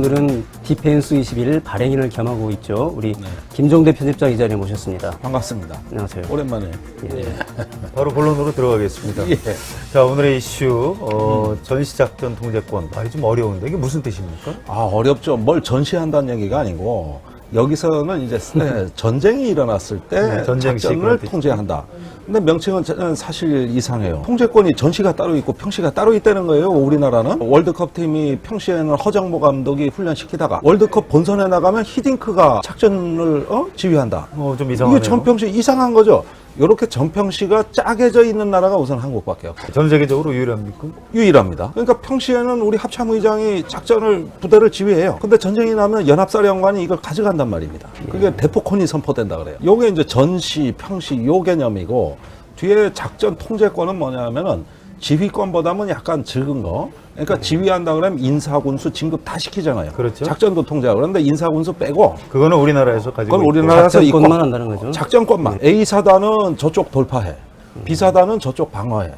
오늘은 디펜스 21 발행인을 겸하고 있죠. 우리 김종대 편집장 이 자리에 모셨습니다. 반갑습니다. 안녕하세요. 오랜만에. 바로 본론으로 들어가겠습니다. 예. 자, 오늘의 이슈, 전시작전 통제권. 이게 좀 어려운데, 이게 무슨 뜻입니까? 어렵죠. 뭘 전시한다는 얘기가 아니고, 여기서는 이제 전쟁이 일어났을 때 전쟁 작전을 통제한다. 근데 명칭은 사실 이상해요. 통제권이 전시가 따로 있고 평시가 따로 있다는 거예요. 우리나라는 월드컵 팀이 평시에는 허정모 감독이 훈련시키다가 월드컵 본선에 나가면 히딩크가 작전을 지휘한다. 좀 이상하네요. 이게 전평시 이상한 거죠. 이렇게 전평시가 짜게져 있는 나라가 우선 한국밖에 없어요. 전 세계적으로 유일합니까? 유일합니다. 그러니까 평시에는 우리 합참의장이 작전을 부대를 지휘해요. 근데 전쟁이 나면 연합사령관이 이걸 가져간단 말입니다. 그게 대포콘이 선포된다 그래요. 요게 이제 전시, 평시 요 개념이고 뒤에 작전 통제권은 뭐냐면은 지휘권보다는 약간 적은 거. 그러니까 지휘한다 그러면 인사군수 진급 다 시키잖아요. 그렇죠. 작전도 통제하고 그런데 인사군수 빼고 그거는 우리나라에서 가지고 그건 있고. 우리나라에서 있고 작전권만 한다는 거죠. 작전권만. A사단은 저쪽 돌파해. B사단은 저쪽 방어해.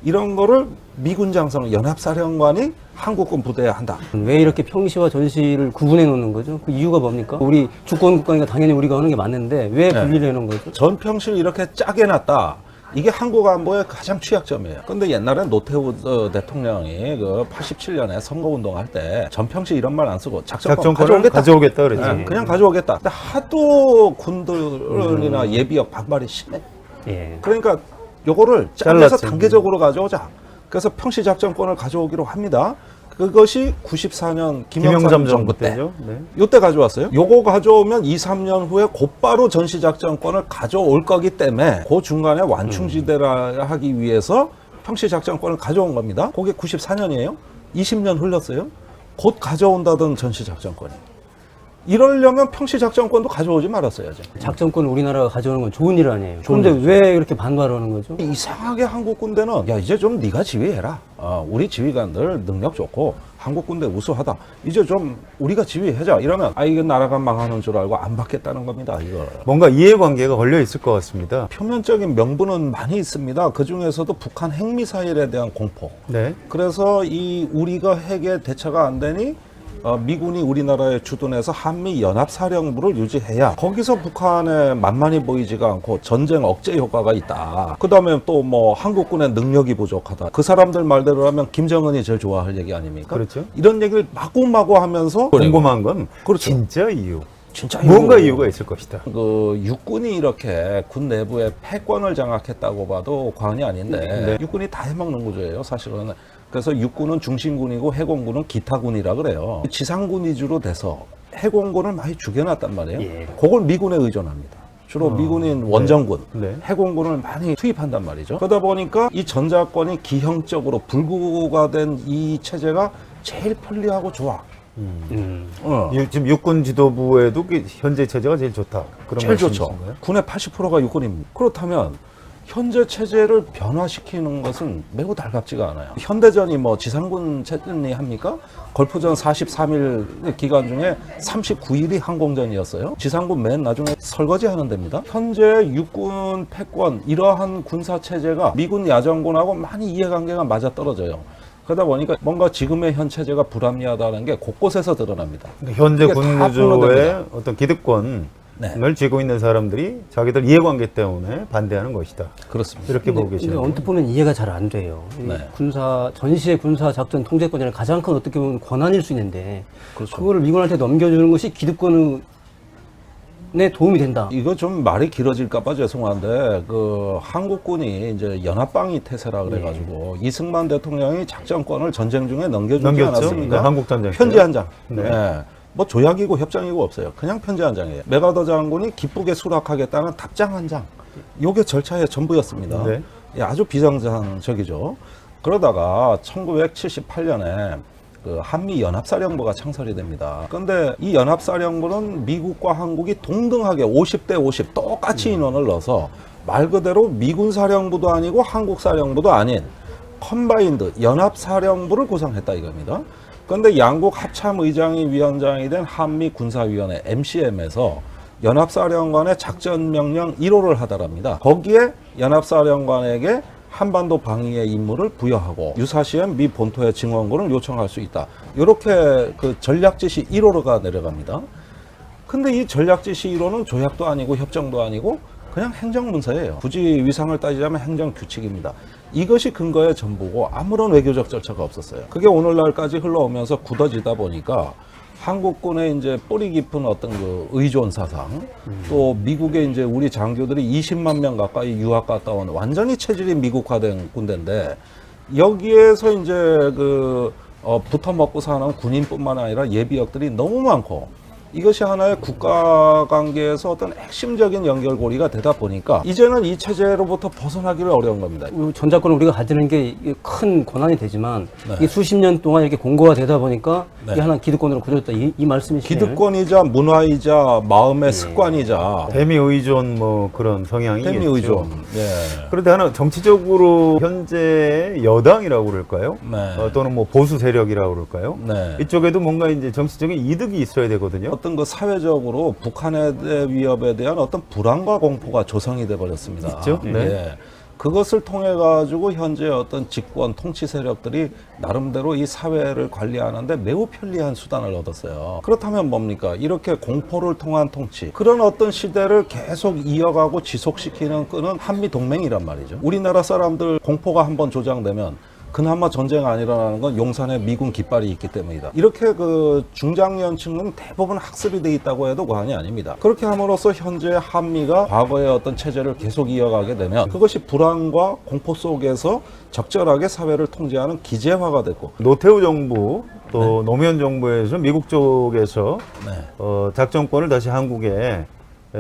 이런 거를 미군 장성 연합사령관이 한국군 부대에 한다. 왜 이렇게 평시와 전시를 구분해 놓는 거죠? 그 이유가 뭡니까? 우리 주권 국가니까 당연히 우리가 하는 게 맞는데 왜 분리를 해 놓은 거죠? 전평시를 이렇게 짜게 놨다. 이게 한국 안보의 가장 취약점이에요. 근데 옛날에 노태우 대통령이 그 87년에 선거운동할 때 전평시 이런 말 안 쓰고 작전권을 가져오겠다 그랬죠. 네, 그냥 가져오겠다. 근데 하도 군들이나 예비역 반발이 심해. 예. 그러니까 요거를 잘라서 잘랐지. 단계적으로 가져오자. 그래서 평시 작전권을 가져오기로 합니다. 그것이 94년 김영삼 정부 때. 때죠. 네. 요때 가져왔어요. 요거 가져오면 2, 3년 후에 곧바로 전시작전권을 가져올 거기 때문에 그 중간에 완충지대라 하기 위해서 평시작전권을 가져온 겁니다. 그게 94년이에요. 20년 흘렀어요. 곧 가져온다던 전시작전권이. 이러려면 평시작전권도 가져오지 말았어야죠. 작전권을 우리나라가 가져오는 건 좋은 일 아니에요. 그런데 왜 이렇게 반발하는 거죠? 이상하게 한국 군대는 야 이제 좀 네가 지휘해라. 우리 지휘관들 능력 좋고 한국 군대 우수하다. 이제 좀 우리가 지휘해자. 이러면 이게 나라가 망하는 줄 알고 안 받겠다는 겁니다. 이거. 뭔가 이해관계가 걸려 있을 것 같습니다. 표면적인 명분은 많이 있습니다. 그 중에서도 북한 핵미사일에 대한 공포. 네. 그래서 이 우리가 핵에 대처가 안 되니 미군이 우리나라에 주둔해서 한미 연합사령부를 유지해야 거기서 북한에 만만히 보이지가 않고 전쟁 억제 효과가 있다. 그 다음에 또 뭐 한국군의 능력이 부족하다. 그 사람들 말대로 하면 김정은이 제일 좋아할 얘기 아닙니까? 그렇죠. 이런 얘기를 마구마구 하면서 궁금한 건 그렇죠. 진짜 이유. 진짜 뭔가 이유가 있을 것이다. 그 육군이 이렇게 군 내부에 패권을 장악했다고 봐도 과언이 아닌데 네. 육군이 다 해먹는 구조예요 사실은. 그래서 육군은 중심군이고 해공군은 기타군이라 그래요. 지상군 위주로 돼서 해공군을 많이 죽여놨단 말이에요. 예. 그걸 미군에 의존합니다. 주로 미군인 원정군, 네. 해공군을 많이 투입한단 말이죠. 그러다 보니까 이 전자권이 기형적으로 불구가 된 이 체제가 제일 편리하고 좋아. 지금 육군 지도부에도 현재 체제가 제일 좋다. 그런 제일 좋죠. 말씀이신가요? 군의 80%가 육군입니다. 그렇다면 현재 체제를 변화시키는 것은 매우 달갑지가 않아요. 현대전이 뭐 지상군 체전이 합니까? 걸프전 43일 기간 중에 39일이 항공전이었어요. 지상군 맨 나중에 설거지하는 데입니다. 현재 육군 패권 이러한 군사 체제가 미군 야전군하고 많이 이해관계가 맞아떨어져요. 그러다 보니까 뭔가 지금의 현 체제가 불합리하다는 게 곳곳에서 드러납니다. 그러니까 현재 이게 다 군구조의 분노됩니다. 어떤 기득권을 네. 쥐고 있는 사람들이 자기들 이해관계 때문에 반대하는 것이다. 그렇습니다. 이렇게 보고 근데 계시네요. 언뜻 보면 이해가 잘 안 돼요. 이 네. 전시의 군사 작전 통제권이라는 가장 큰 어떻게 보면 권한일 수 있는데 그렇죠. 그거를 미군한테 넘겨주는 것이 기득권에 도움이 된다. 이거 좀 말이 길어질까봐 죄송한데 그 한국군이 이제 연합방위 태세라 그래가지고 이승만 대통령이 작전권을 전쟁 중에 넘겨주지 않았습니까? 네, 한국 전쟁 편지 때요? 한 장. 네. 네. 뭐 조약이고 협정이고 없어요. 그냥 편지 한 장이에요. 메가더 장군이 기쁘게 수락하겠다는 답장 한 장. 요게 절차의 전부였습니다. 네. 예, 아주 비정상적이죠. 그러다가 1978년에 그 한미 연합사령부가 창설이 됩니다. 그런데 이 연합사령부는 미국과 한국이 동등하게 50대 50 똑같이 인원을 넣어서 말 그대로 미군 사령부도 아니고 한국 사령부도 아닌 컴바인드 연합사령부를 구성했다 이겁니다. 그런데 양국 합참의장이 위원장이 된 한미군사위원회 MCM에서 연합사령관의 작전명령 1호를 하더랍니다. 거기에 연합사령관에게 한반도 방위의 임무를 부여하고 유사시엔 미 본토의 증원군을 요청할 수 있다. 이렇게 그 전략지시 1호가 내려갑니다. 근데 이 전략지시 1호는 조약도 아니고 협정도 아니고 그냥 행정문서예요. 굳이 위상을 따지자면 행정규칙입니다. 이것이 근거의 전부고 아무런 외교적 절차가 없었어요. 그게 오늘날까지 흘러오면서 굳어지다 보니까 한국군의 이제 뿌리 깊은 어떤 그 의존 사상, 또 미국의 이제 우리 장교들이 20만 명 가까이 유학 갔다 온 완전히 체질이 미국화된 군대인데 여기에서 이제 붙어 먹고 사는 군인뿐만 아니라 예비역들이 너무 많고 이것이 하나의 국가 관계에서 어떤 핵심적인 연결고리가 되다 보니까 이제는 이 체제로부터 벗어나기를 어려운 겁니다. 전자권을 우리가 가지는 게 큰 권한이 되지만 네. 이게 수십 년 동안 이렇게 공고가 되다 보니까 네. 이게 하나 기득권으로 굳어졌다 이 말씀이시네요. 기득권이자 문화이자 마음의 습관이자 대미 의존 뭐 그런 성향이 대미 의존. 예. 그런데 하나 정치적으로 현재 여당이라고 그럴까요? 네. 또는 뭐 보수 세력이라고 그럴까요? 네. 이쪽에도 뭔가 이제 정치적인 이득이 있어야 되거든요. 어떤 그 사회적으로 북한의 위협에 대한 어떤 불안과 공포가 조성이 돼 버렸습니다. 있죠? 네. 예. 그것을 통해 가지고 현재 어떤 집권 통치 세력들이 나름대로 이 사회를 관리하는데 매우 편리한 수단을 얻었어요. 그렇다면 뭡니까? 이렇게 공포를 통한 통치, 그런 어떤 시대를 계속 이어가고 지속시키는 끈은 한미 동맹이란 말이죠. 우리나라 사람들 공포가 한번 조장되면 그나마 전쟁 안 일어나는 건 용산에 미군 깃발이 있기 때문이다. 이렇게 그 중장년층은 대부분 학습이 돼 있다고 해도 과언이 아닙니다. 그렇게 함으로써 현재 한미가 과거의 어떤 체제를 계속 이어가게 되면 그것이 불안과 공포 속에서 적절하게 사회를 통제하는 기재화가 됐고 노태우 정부 또 노무현 정부에서 미국 쪽에서 작전권을 다시 한국에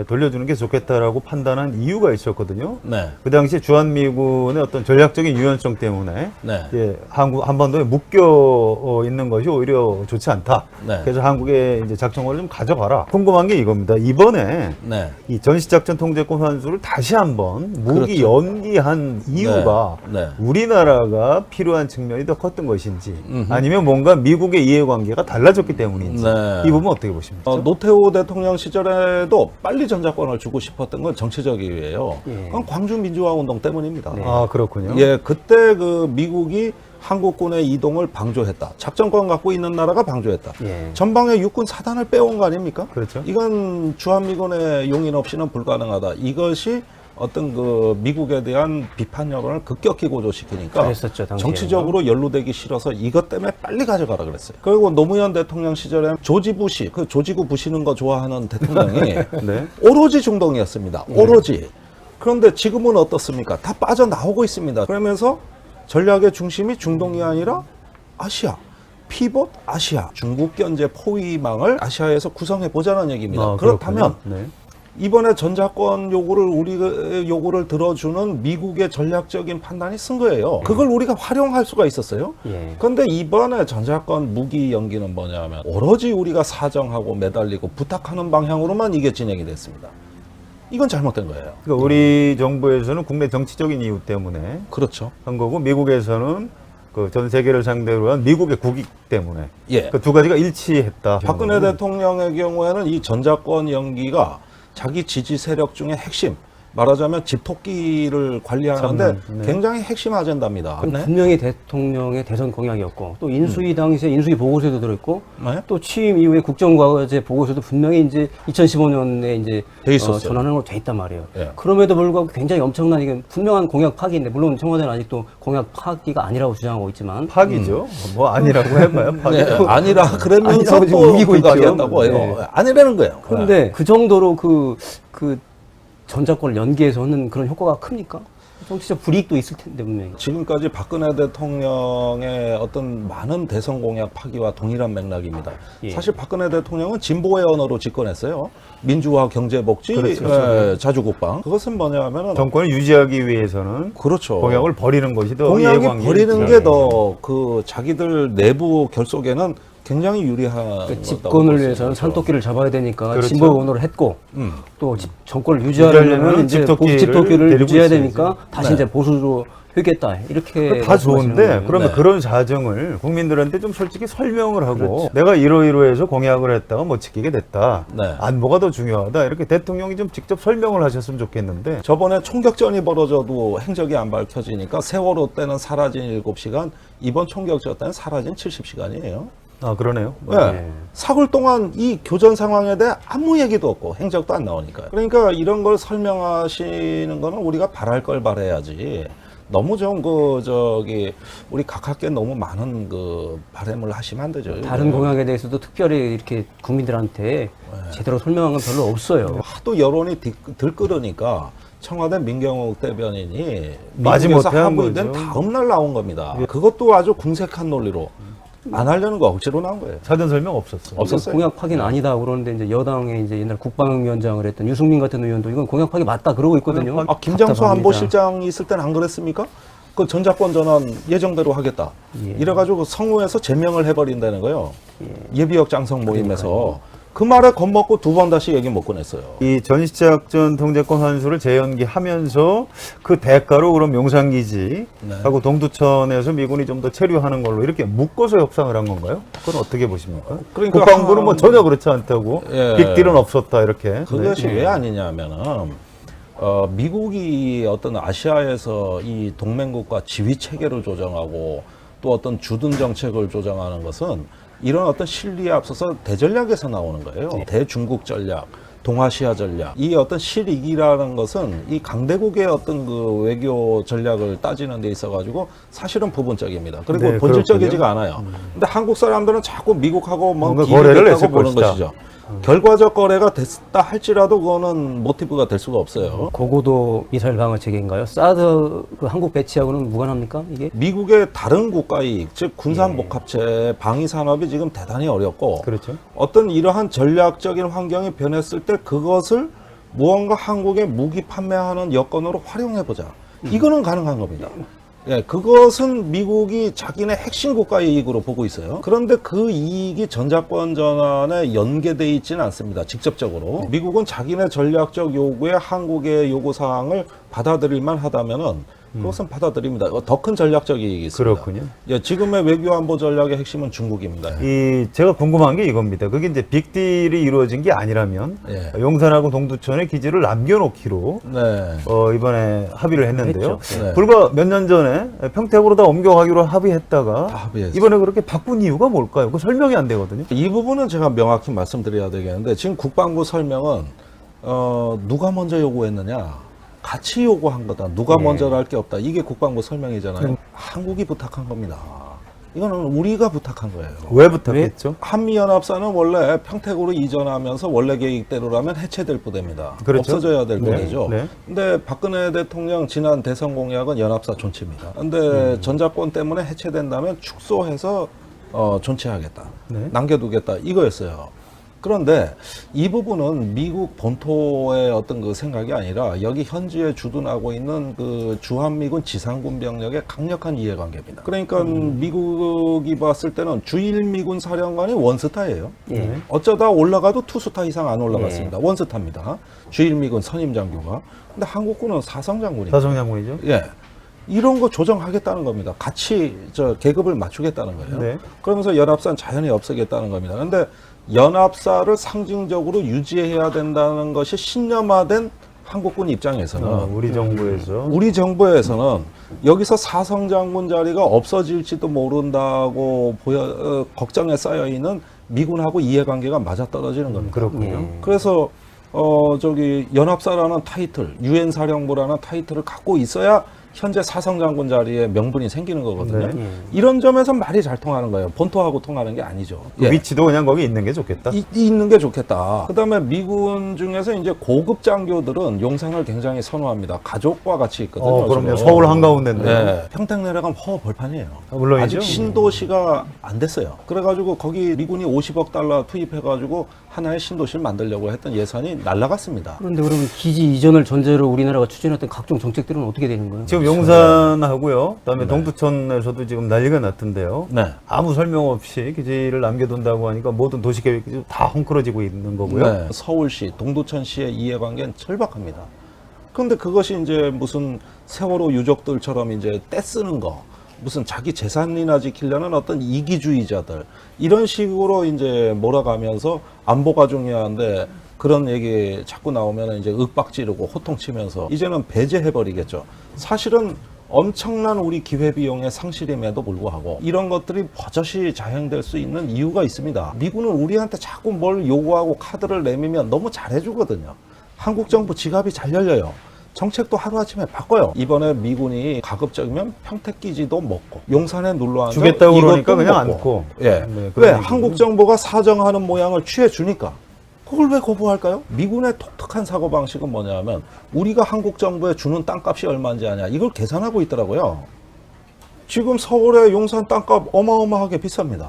돌려주는 게 좋겠다라고 판단한 이유가 있었거든요. 네. 그 당시 주한미군의 어떤 전략적인 유연성 때문에 네. 이제 한반도에 묶여 있는 것이 오히려 좋지 않다. 네. 그래서 한국에 이제 작전권을 좀 가져가라. 궁금한 게 이겁니다. 이번에 네. 이 전시작전 통제권 환수를 다시 한번 무기 그렇죠. 연기한 이유가 네. 우리나라가 필요한 측면이 더 컸던 것인지 음흠. 아니면 뭔가 미국의 이해관계가 달라졌기 때문인지 네. 이 부분 어떻게 보십니까? 노태우 대통령 시절에도 빨리 전자권을 주고 싶었던 건 정치적 이유예요. 예. 그건 광주 민주화 운동 때문입니다. 네. 아 그렇군요. 예, 그때 그 미국이 한국군의 이동을 방조했다. 작전권 갖고 있는 나라가 방조했다. 예. 전방에 육군 사단을 빼온 거 아닙니까? 그렇죠. 이건 주한미군의 용인 없이는 불가능하다. 이것이 어떤 그 미국에 대한 비판 여론을 급격히 고조시키니까 그랬었죠, 당시에. 정치적으로 연루되기 싫어서 이것 때문에 빨리 가져가라 그랬어요. 그리고 노무현 대통령 시절에 조지 부시, 그 조지고 부시는 거 좋아하는 대통령이 네. 오로지 중동이었습니다. 오로지. 그런데 지금은 어떻습니까? 다 빠져나오고 있습니다. 그러면서 전략의 중심이 중동이 아니라 아시아. 피봇 아시아. 중국 견제 포위망을 아시아에서 구성해 보자는 얘기입니다. 아, 그렇다면 그렇군요. 네. 이번에 전자권 우리 요구를 들어주는 미국의 전략적인 판단이 쓴 거예요. 그걸 우리가 활용할 수가 있었어요. 예. 그런데 이번에 전자권 무기 연기는 뭐냐면 오로지 우리가 사정하고 매달리고 부탁하는 방향으로만 이게 진행이 됐습니다. 이건 잘못된 거예요. 그러니까 우리 정부에서는 국내 정치적인 이유 때문에 그렇죠. 한 거고 미국에서는 그 전 세계를 상대로 한 미국의 국익 때문에 예. 그 두 가지가 일치했다. 박근혜 대통령의 경우에는 이 전자권 연기가 자기 지지 세력 중에 핵심, 말하자면 집토끼를 관리하는데 네. 굉장히 핵심 아젠다입니다. 그럼 네. 분명히 대통령의 대선 공약이었고 또 인수위 당시에 인수위 보고서에도 들어있고 네. 또 취임 이후에 국정과제 보고서도 분명히 이제 2015년에 이제 돼 있었어요. 전환한 걸로 돼 있단 말이에요. 예. 그럼에도 불구하고 굉장히 엄청난 이게 분명한 공약 파기인데 물론 청와대는 아직도 공약 파기가 아니라고 주장하고 있지만 파기죠. 뭐 아니라고 해봐요. 파기. 네, 아니라 그러면서 아니라고 지금 또 우기고 그거 있죠. 하겠다고 해요. 네. 아니라는 거예요. 그런데 그 정도로 그 전자권을 연기해서는 그런 효과가 큽니까? 정치적 불이익도 있을 텐데 분명히. 지금까지 박근혜 대통령의 어떤 많은 대선 공약 파기와 동일한 맥락입니다. 예. 사실 박근혜 대통령은 진보의 언어로 집권했어요. 민주화, 경제복지, 그렇죠. 자주국방. 그것은 뭐냐면은 정권을 유지하기 위해서는 그렇죠. 공약을 버리는 것이 더 공약이 이해관계에 버리는 있죠. 게 더 그 자기들 내부 결속에는 굉장히 유리한 그러니까 집권을 위해서는 산토끼를 잡아야 되니까 그렇죠. 진보 언어를 했고 또 정권을 유지하려면 유지하려면 이제 집토끼를 집토끼를 데리고 유지해야 있어야지. 되니까 다시 네. 이제 보수로 회겠다 이렇게 다 좋은데 말씀하시는 그러면 네. 그런 사정을 국민들한테 좀 솔직히 설명을 하고 그렇죠. 내가 이러이러해서 공약을 했다가 못 지키게 됐다. 네. 안보가 더 중요하다. 이렇게 대통령이 좀 직접 설명을 하셨으면 좋겠는데 저번에 총격전이 벌어져도 행적이 안 밝혀지니까 세월호 때는 사라진 7시간, 이번 총격전 때는 사라진 70시간이에요. 아 그러네요. 네. 사흘 동안 이 교전 상황에 대해 아무 얘기도 없고 행적도 안 나오니까요. 그러니까 이런 걸 설명하시는 거는 우리가 바랄 걸 바라야지. 너무 좀 우리 각하께 너무 많은 그 바람을 하시면 안 되죠. 다른 공약에 대해서도 특별히 이렇게 국민들한테 제대로 설명한 건 별로 없어요. 하도 여론이 들끓으니까 청와대 민경욱 대변인이 마지못해 미국에서 한 합의된 거죠. 다음 날 나온 겁니다. 그것도 아주 궁색한 논리로 안 하려는 거 억지로 나온 거예요. 사전 설명 없었어요. 없었어요. 공약 파기는 아니다 그러는데 이제 여당의 이제 옛날 국방위원장을 했던 유승민 같은 의원도 이건 공약 파기 맞다 그러고 있거든요. 아, 김장수 답답합니다. 안보실장이 있을 때는 안 그랬습니까? 그 전작권 전환 예정대로 하겠다. 예. 이래가지고 성우에서 제명을 해버린다는 거예요. 예비역 장성 모임에서. 그 말에 겁먹고 2번 다시 얘기 못 꺼냈어요. 이 전시작전 통제권 환수를 재연기하면서 그 대가로 그럼 용산기지하고 동두천에서 미군이 좀 더 체류하는 걸로 이렇게 묶어서 협상을 한 건가요? 그건 어떻게 보십니까? 그러니까 국방부는 뭐 전혀 그렇지 않다고 예. 빅딜은 없었다 이렇게. 그것이 네. 왜 아니냐면은 미국이 어떤 아시아에서 이 동맹국가 지휘 체계를 조정하고 또 어떤 주둔 정책을 조정하는 것은 이런 어떤 실리에 앞서서 대전략에서 나오는 거예요. 대중국 전략, 동아시아 전략. 이 어떤 실익이라는 것은 이 강대국의 어떤 그 외교 전략을 따지는 데 있어가지고 사실은 부분적입니다. 그리고 네, 본질적이지가 않아요. 근데 한국 사람들은 자꾸 미국하고 뭐 뭔가 딜을 거래를 했다고 했을 보는 것이다. 것이죠. 결과적 거래가 됐다 할지라도 그거는 모티브가 될 수가 없어요. 고고도 미사일 방어 체계인가요? 사드 그 한국 배치하고는 무관합니까 이게? 미국의 다른 국가 이익, 즉 군산복합체, 방위산업이 지금 대단히 어렵고 그렇죠. 어떤 이러한 전략적인 환경이 변했을 때 그것을 무언가 한국에 무기 판매하는 여건으로 활용해보자. 이거는 가능한 겁니다. 예, 그것은 미국이 자기네 핵심 국가의 이익으로 보고 있어요. 그런데 그 이익이 전작권 전환에 연계되어 있지는 않습니다. 직접적으로. 미국은 자기네 전략적 요구에 한국의 요구사항을 받아들일만 하다면은 그것은 받아들입니다. 더 큰 전략적 이익이 있습니다. 그렇군요. 예, 지금의 외교 안보 전략의 핵심은 중국입니다. 제가 궁금한 게 이겁니다. 그게 이제 빅딜이 이루어진 게 아니라면 예. 용산하고 동두천에 기지를 남겨놓기로 네. 이번에 합의를 했는데요. 했죠. 네. 불과 몇 년 전에 평택으로 다 옮겨가기로 합의했다가 다 합의했어요. 이번에 그렇게 바꾼 이유가 뭘까요? 그 설명이 안 되거든요. 이 부분은 제가 명확히 말씀드려야 되겠는데 지금 국방부 설명은 누가 먼저 요구했느냐? 같이 요구한 거다. 누가 먼저 할 게 없다. 이게 국방부 설명이잖아요. 한국이 부탁한 겁니다. 이거는 우리가 부탁한 거예요. 왜 부탁했죠? 한미연합사는 원래 평택으로 이전하면서 원래 계획대로라면 해체될 부대입니다. 그렇죠. 없어져야 될 네. 부대죠. 네. 근데 박근혜 대통령 지난 대선 공약은 연합사 존치입니다. 근데 전작권 때문에 해체된다면 축소해서 존치하겠다. 네. 남겨두겠다. 이거였어요. 그런데 이 부분은 미국 본토의 어떤 그 생각이 아니라 여기 현지에 주둔하고 있는 그 주한미군 지상군 병력의 강력한 이해관계입니다. 그러니까 미국이 봤을 때는 주일미군 사령관이 원스타예요. 예. 어쩌다 올라가도 투스타 이상 안 올라갔습니다. 원스타입니다. 주일미군 선임장교가. 근데 한국군은 사성장군입니다. 사성장군이죠. 예. 이런 거 조정하겠다는 겁니다. 같이 계급을 맞추겠다는 거예요. 네. 그러면서 연합사는 자연히 없애겠다는 겁니다. 그런데 연합사를 상징적으로 유지해야 된다는 것이 신념화된 한국군 입장에서는 우리 정부에서 우리 정부에서는 여기서 사성장군 자리가 없어질지도 모른다고 걱정에 쌓여 있는 미군하고 이해관계가 맞아떨어지는 겁니다. 그렇군요. 그래서 연합사라는 타이틀, 유엔 사령부라는 타이틀을 갖고 있어야 현재 사성장군 자리에 명분이 생기는 거거든요. 네. 이런 점에서 말이 잘 통하는 거예요. 본토하고 통하는 게 아니죠. 그 위치도 그냥 거기 있는 게 좋겠다. 있는 게 좋겠다. 그다음에 미군 중에서 이제 고급 장교들은 용산을 굉장히 선호합니다. 가족과 같이 있거든요. 그럼요. 지금. 서울 한가운데인데. 네. 평택 내려가면 허 벌판이에요. 물론이죠. 아직 신도시가 안 됐어요. 그래가지고 거기 미군이 50억 달러 투입해가지고 하나의 신도시를 만들려고 했던 예산이 날라갔습니다. 그런데 그러면 기지 이전을 전제로 우리나라가 추진했던 각종 정책들은 어떻게 되는 거예요? 지금 용산하고요. 그다음에 네. 동두천에서도 지금 난리가 났던데요. 네. 아무 설명 없이 기지를 남겨둔다고 하니까 모든 도시계획이 다 헝클어지고 있는 거고요. 네. 서울시, 동두천시의 이해관계는 절박합니다. 그런데 그것이 이제 무슨 세월호 유족들처럼 이제 떼쓰는 거, 무슨 자기 재산이나 지키려는 어떤 이기주의자들, 이런 식으로 이제 몰아가면서 안보가 중요한데 그런 얘기 자꾸 나오면 이제 윽박지르고 호통치면서 이제는 배제해버리겠죠. 사실은 엄청난 우리 기회비용의 상실임에도 불구하고 이런 것들이 버젓이 자행될 수 있는 이유가 있습니다. 미군은 우리한테 자꾸 뭘 요구하고 카드를 내밀면 너무 잘해주거든요. 한국 정부 지갑이 잘 열려요. 정책도 하루아침에 바꿔요. 이번에 미군이 가급적이면 평택기지도 먹고 용산에 눌러앉아 주겠다고 그러니까 이것도 그냥 먹고. 안고. 예. 네, 왜 그런 얘기죠. 한국 정부가 사정하는 모양을 취해주니까 그걸 왜 거부할까요? 미군의 독특한 사고방식은 뭐냐면 우리가 한국 정부에 주는 땅값이 얼마인지 아냐 이걸 계산하고 있더라고요. 지금 서울의 용산 땅값 어마어마하게 비쌉니다.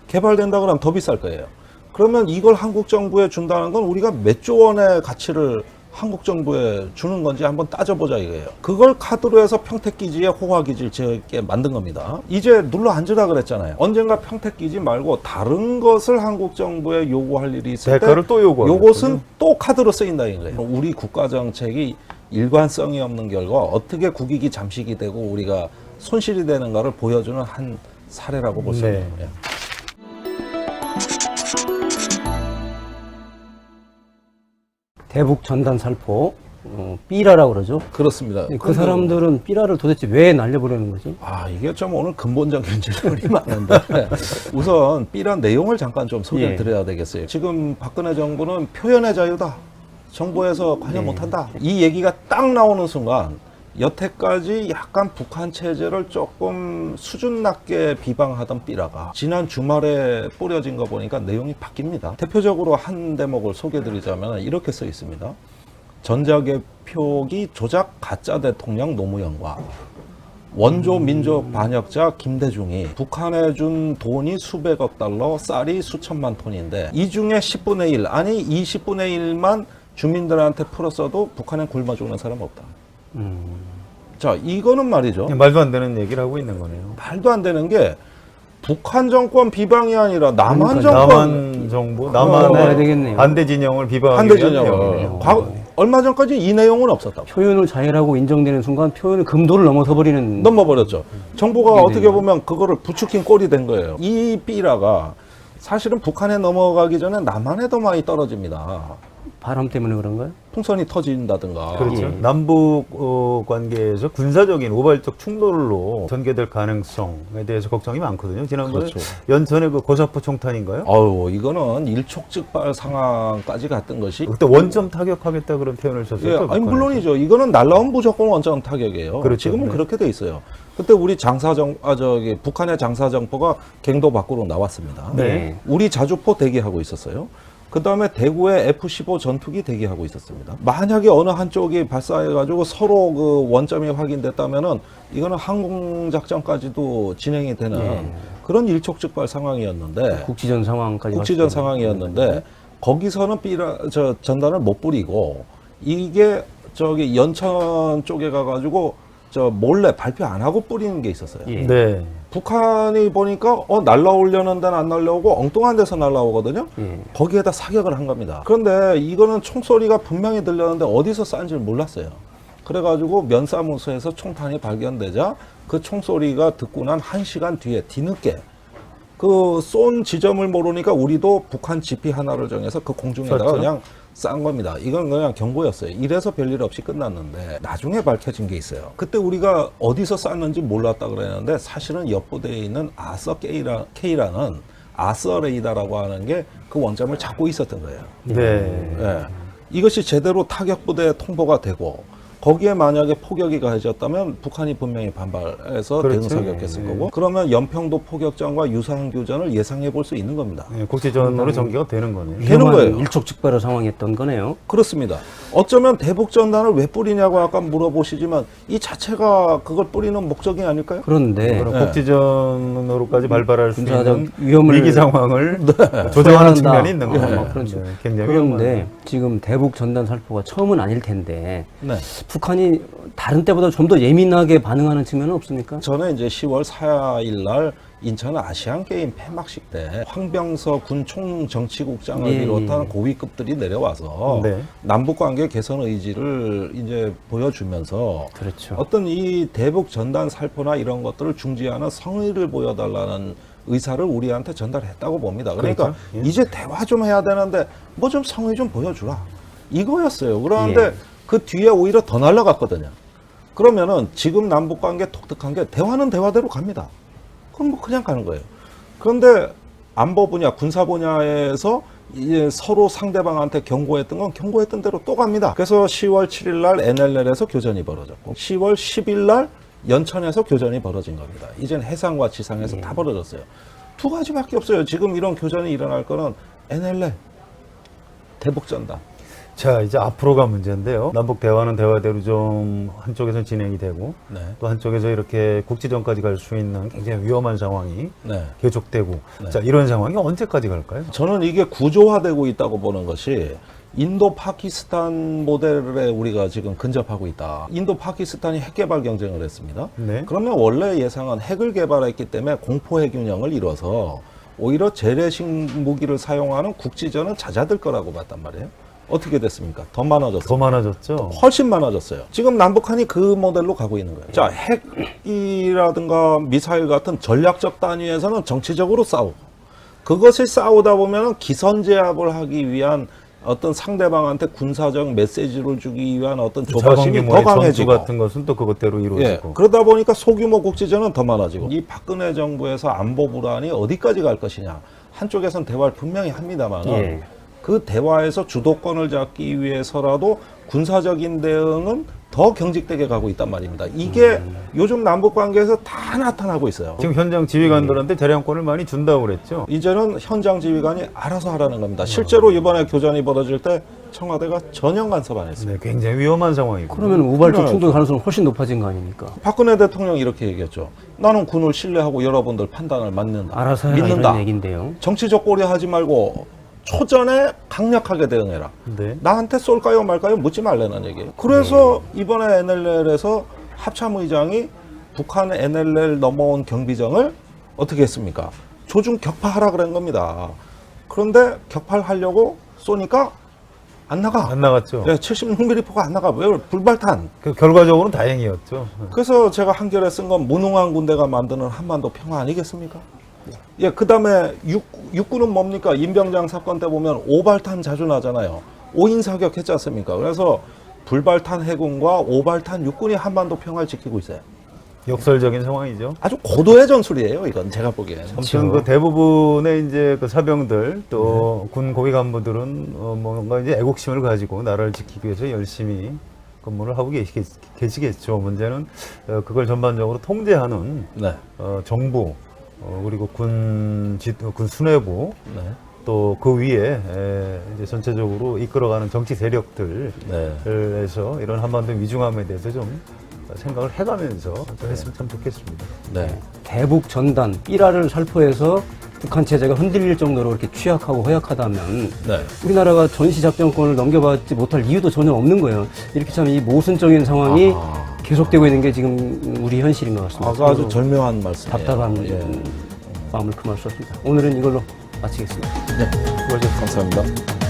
개발된다 그러면 더 비쌀 거예요. 그러면 이걸 한국 정부에 준다는 건 우리가 몇 조 원의 가치를 한국 정부에 주는 건지 한번 따져보자 이거예요. 그걸 카드로 해서 평택기지에 호화기지를 짓게 만든 겁니다. 이제 눌러 앉으라 그랬잖아요. 언젠가 평택기지 말고 다른 것을 한국 정부에 요구할 일이 있을 때 대가를 또 요구하고 요것은 또 카드로 쓰인다 이거예요. 우리 국가 정책이 일관성이 없는 결과 어떻게 국익이 잠식이 되고 우리가 손실이 되는가를 보여주는 한 사례라고 볼 수 네. 있는 거예요. 대북 전단 살포, 삐라라고 그러죠. 그렇습니다. 그 사람들은 삐라를 도대체 왜 날려보려는 거지? 아, 이게 좀 오늘 근본적인 질문이 많은데 우선 삐란 내용을 잠깐 좀 소개를 예. 드려야 되겠어요. 지금 박근혜 정부는 표현의 자유다. 정부에서 관여 못한다. 이 얘기가 딱 나오는 순간 여태까지 약간 북한 체제를 조금 수준 낮게 비방하던 삐라가 지난 주말에 뿌려진 거 보니까 내용이 바뀝니다. 대표적으로 한 대목을 소개드리자면 이렇게 써 있습니다. 전자개표기 조작 가짜 대통령 노무현과 원조 민족 반역자 김대중이 북한에 준 돈이 수백억 달러, 쌀이 수천만 톤인데 이 중에 10분의 1, 아니 20분의 1만 주민들한테 풀었어도 북한엔 굶어 죽는 사람 없다. 자, 이거는 말이죠. 말도 안 되는 얘기를 하고 있는 거네요. 말도 안 되는 게 북한 정권 비방이 아니라 남한 그러니까요. 정권 남한 정부, 봐야 남한의 되겠네요. 반대 진영을 비방하기 반대 위한 진영을 내용이네요. 얼마 전까지 이 내용은 없었다고. 표현을 자유라고 인정되는 순간 표현의 금도를 넘어서 버리는. 넘어버렸죠. 정부가 네, 어떻게 네. 보면 그거를 부추긴 꼴이 된 거예요. 이 삐라가 사실은 북한에 넘어가기 전에 남한에도 많이 떨어집니다. 바람 때문에 그런가요? 풍선이 터진다든가. 그렇죠. 예. 남북 관계에서 군사적인 우발적 충돌로 전개될 가능성에 대해서 걱정이 많거든요. 지난번에 그렇죠. 연천의 그 고사포 총탄인가요? 아유, 이거는 일촉즉발 상황까지 갔던 것이. 그때 원점 타격하겠다 그런 표현을 썼었죠. 예, 아니 북한에서. 물론이죠. 이거는 날라온 무조건 원점 타격이에요. 그렇죠. 지금은 네. 그렇게 돼 있어요. 그때 우리 북한의 장사정포가 갱도 밖으로 나왔습니다. 네. 우리 자주포 대기하고 있었어요. 그 다음에 대구에 F-15 전투기 대기하고 있었습니다. 만약에 어느 한쪽이 발사해가지고 서로 그 원점이 확인됐다면은 이거는 항공작전까지도 진행이 되는 네. 그런 일촉즉발 상황이었는데 국지전 상황까지. 국지전 갔을 때는. 상황이었는데 거기서는 전단을 못 뿌리고 이게 저기 연천 쪽에 가가지고 저 몰래 발표 안 하고 뿌리는 게 있었어요. 예. 네. 북한이 보니까 날라오려는 데는 안 날라오고 엉뚱한 데서 날라오거든요. 예. 거기에다 사격을 한 겁니다. 그런데 이거는 총소리가 분명히 들렸는데 어디서 싼지 몰랐어요. 그래가지고 면사무소에서 총탄이 발견되자 그 총소리가 듣고 난 1시간 뒤에 뒤늦게 그 쏜 지점을 모르니까 우리도 북한 지피 하나를 정해서 그 공중에다가 쐈죠. 그냥 싼 겁니다. 이건 그냥 경고였어요. 이래서 별일 없이 끝났는데 나중에 밝혀진 게 있어요. 그때 우리가 어디서 쌌는지 몰랐다 그랬는데 사실은 옆부대에 있는 아서 K라는 아서 레이더라고 하는 게 그 원점을 잡고 있었던 거예요. 네. 예. 이것이 제대로 타격부대에 통보가 되고 거기에 만약에 포격이 가해졌다면 북한이 분명히 반발해서 그렇죠. 대응사격했을 예. 거고 그러면 연평도 포격전과 유사한 교전을 예상해 볼 수 있는 겁니다. 네, 국지전으로 전개가 되는 거네요. 되는 위험한 거예요. 일촉즉발의 상황이었던 거네요. 그렇습니다. 어쩌면 대북전단을 왜 뿌리냐고 아까 물어보시지만 이 자체가 그걸 뿌리는 목적이 아닐까요? 그런데 그럼 네. 국지전으로까지 발발할 수 군사적 있는 위험을 위기 상황을 조정하는 소화한다. 측면이 있는 거예요. 그렇죠. 굉장히 그런데 위험하네요. 지금 대북 전단 살포가 처음은 아닐 텐데 네. 북한이 다른 때보다 좀 더 예민하게 반응하는 측면은 없습니까? 저는 이제 10월 4일 날 인천 아시안 게임 폐막식 때 황병서 군 총정치국장을 예, 비롯한 예. 고위급들이 내려와서 네. 남북 관계 개선 의지를 이제 보여주면서 그렇죠. 어떤 이 대북 전단 살포나 이런 것들을 중지하는 성의를 보여달라는 의사를 우리한테 전달했다고 봅니다. 그러니까 그렇죠. 예. 이제 대화 좀 해야 되는데 뭐 좀 성의 좀 보여주라. 이거였어요. 그런데 예. 그 뒤에 오히려 더 날라갔거든요. 그러면은 지금 남북 관계 독특한 게 대화는 대화대로 갑니다. 그럼 뭐 그냥 가는 거예요. 그런데 안보 분야, 군사 분야에서 이제 서로 상대방한테 경고했던 건 경고했던 대로 또 갑니다. 그래서 10월 7일 날 NLL에서 교전이 벌어졌고 10월 10일 날 연천에서 교전이 벌어진 겁니다. 이젠 해상과 지상에서 다 벌어졌어요. 두 가지밖에 없어요. 지금 이런 교전이 일어날 거는 NLL, 대북전단. 자, 이제 앞으로가 문제인데요. 남북 대화는 대화대로 좀 한쪽에서 진행이 되고 네. 또 한쪽에서 이렇게 국지전까지 갈 수 있는 굉장히 위험한 상황이 네. 계속되고 네. 자, 이런 상황이 언제까지 갈까요? 저는 이게 구조화되고 있다고 보는 것이 인도 파키스탄 모델에 우리가 지금 근접하고 있다. 인도 파키스탄이 핵 개발 경쟁을 했습니다. 네. 그러면 원래 예상은 핵을 개발했기 때문에 공포 핵균형을 이뤄서 오히려 재래식 무기를 사용하는 국지전은 잦아들 거라고 봤단 말이에요. 어떻게 됐습니까? 더 많아졌어요. 더 많아졌죠. 훨씬 많아졌어요. 지금 남북한이 그 모델로 가고 있는 거예요. 자, 핵이라든가 미사일 같은 전략적 단위에서는 정치적으로 싸우고 그것을 싸우다 보면 기선제압을 하기 위한 어떤 상대방한테 군사적 메시지를 주기 위한 어떤 조바심이 더 자본규모의 전투 강해지고 같은 것은 또 그것대로 예, 이루어지고 그러다 보니까 소규모 국지전은 더 많아지고 이 박근혜 정부에서 안보 불안이 어디까지 갈 것이냐 한쪽에선 대화를 분명히 합니다만 예. 그 대화에서 주도권을 잡기 위해서라도 군사적인 대응은 더 경직되게 가고 있단 말입니다. 이게 요즘 남북 관계에서 다 나타나고 있어요. 지금 현장 지휘관들한테 대량권을 많이 준다고 그랬죠. 이제는 현장 지휘관이 알아서 하라는 겁니다. 실제로 이번에 교전이 벌어질 때 청와대가 전혀 간섭 안 했어요. 네, 굉장히 위험한 상황이고. 그러면 우발적 그래요. 충돌 가능성은 훨씬 높아진 거 아닙니까? 박근혜 대통령이 이렇게 얘기했죠. 나는 군을 신뢰하고 여러분들 판단을 맡는다. 알아서 해라 믿는다. 이런 얘기인데요. 정치적 고려하지 말고 초전에 강력하게 대응해라. 네. 나한테 쏠까요 말까요 묻지 말라는 얘기예요. 그래서 이번에 NLL에서 합참의장이 북한 NLL 넘어온 경비정을 어떻게 했습니까? 조중 격파하라 그런 겁니다. 그런데 격파를 하려고 쏘니까 안 나가. 안 나갔죠. 76mm포가 안 나가. 왜? 불발탄. 그 결과적으로는 다행이었죠. 그래서 제가 한결에 쓴 건 무능한 군대가 만드는 한반도 평화 아니겠습니까? 예, 그 다음에 육군은 뭡니까? 임병장 사건 때 보면 오발탄 자주 나잖아요. 5인 사격 했지 않습니까? 그래서 불발탄 해군과 오발탄 육군이 한반도 평화를 지키고 있어요. 역설적인 상황이죠. 아주 고도의 전술이에요, 이건 제가 보기에는. 아무튼 그 대부분의 이제 그 사병들 또 군 고위 간부들은 뭔가 이제 애국심을 가지고 나라를 지키기 위해서 열심히 근무를 하고 계시겠죠. 문제는 그걸 전반적으로 통제하는 네. 정부 그리고 군 수뇌부 네. 또 그 위에 이제 전체적으로 이끌어가는 정치 세력들에서 이런 한반도 위중함에 대해서 좀 생각을 해가면서 좀 했으면 참 좋겠습니다. 네. 대북 전단 삐라를 살포해서 북한 체제가 흔들릴 정도로 이렇게 취약하고 허약하다면 네. 우리나라가 전시 작전권을 넘겨받지 못할 이유도 전혀 없는 거예요. 이렇게 참 이 모순적인 상황이 계속되고 있는 게 지금 우리 현실인 것 같습니다. 아주 그래서 절묘한 말씀이에요. 답답한 예. 마음을 금할 수 없습니다. 오늘은 이걸로 마치겠습니다. 네. 수고하셨습니다. 감사합니다.